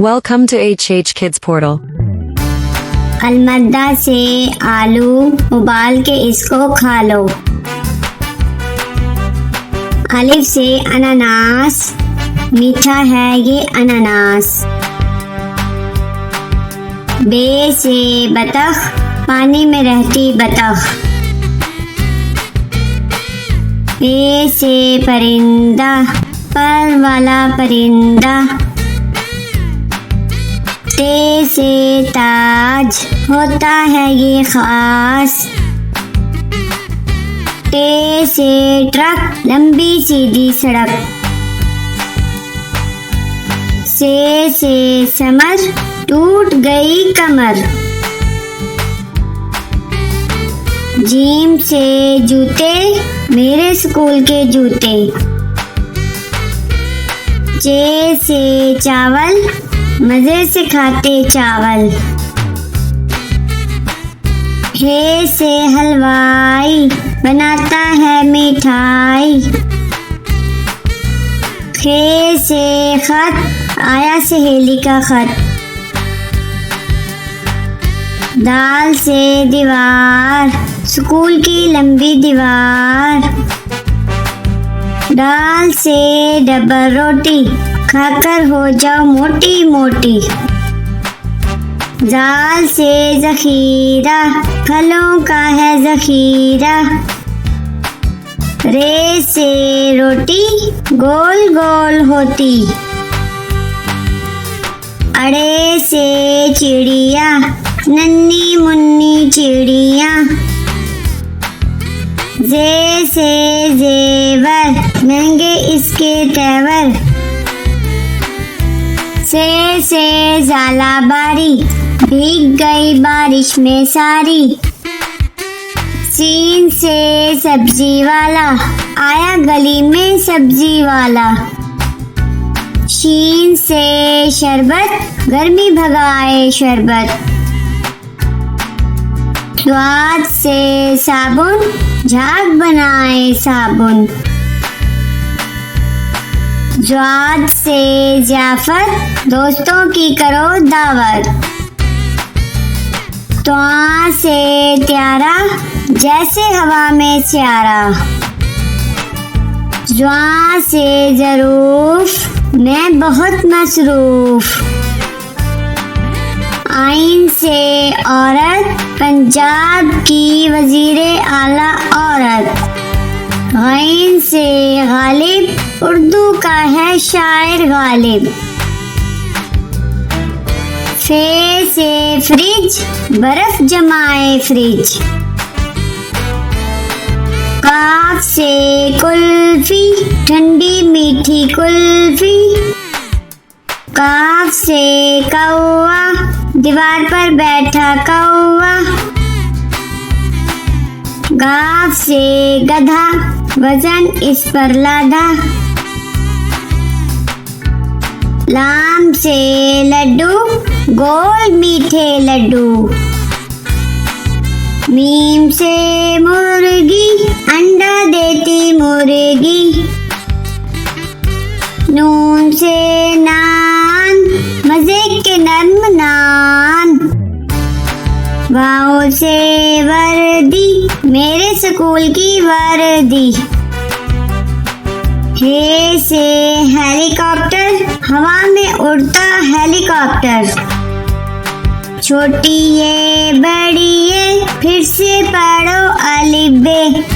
Welcome to HH Kids Portal. अलमद्दा से आलू उबाल के इसको खा लो। अलिफ से अनानास, मीठा है ये अनानास। बे से बतख, पानी में रहती बतख। पे से परिंदा, पर वाला परिंदा। ते से ताज, होता है ये खास। टे से ट्रक, लंबी सीधी सड़क। से समर, टूट गई कमर। जीम से जूते, मेरे स्कूल के जूते। चे से चावल, मजे से खाते चावल। हे से हलवाई, बनाता है मिठाई। खे से खत, आया सहेली का खत। दाल से दीवार, स्कूल की लंबी दीवार। दाल से डबल रोटी, खाकर हो जाओ मोटी मोटी। जाल से जखीरा, फलों का है जखीरा। रे से रोटी, गोल गोल होती। अड़े से चिड़िया, नन्ही मुन्नी चिड़िया। जे से जेवर, महंगे इसके तेवर। से जाला बारी, भीग गई बारिश में सारी। सीन से सब्जी वाला, आया गली में सब्जी वाला। शीन से शरबत, गर्मी भगाए शरबत। स्वाद से साबुन, झाग बनाए साबुन। ज्वाद से जाफर, दोस्तों की करो दावत। त्वा से त्यारा, जैसे हवा में स्यारा। ज्वा से जरूफ, मैं बहुत मसरूफ। आइन से औरत, पंजाब की वजीरे आला औरत। गैन से गालिब, उर्दू का है शायर गालिब। फे से फ्रिज, बर्फ जमाए फ्रिज। काफ से कुल्फी, ठंडी मीठी कुल्फी। काफ से कौवा, दीवार पर बैठा कौवा। गाफ से गधा, वजन इस पर लादा। लाम से लड्डू, गोल मीठे लड्डू। मीम से मुर्गी, अंडा देती मुर्गी। नून से नान, मजे के नर्म नान। वाओ से वर्दी, मेरे स्कूल की वर्दी। हे से हेलीकॉप्टर, हवा में उड़ता हेलीकॉप्टर। छोटी ये बड़ी ये, फिर से पढ़ो अलिफ बे।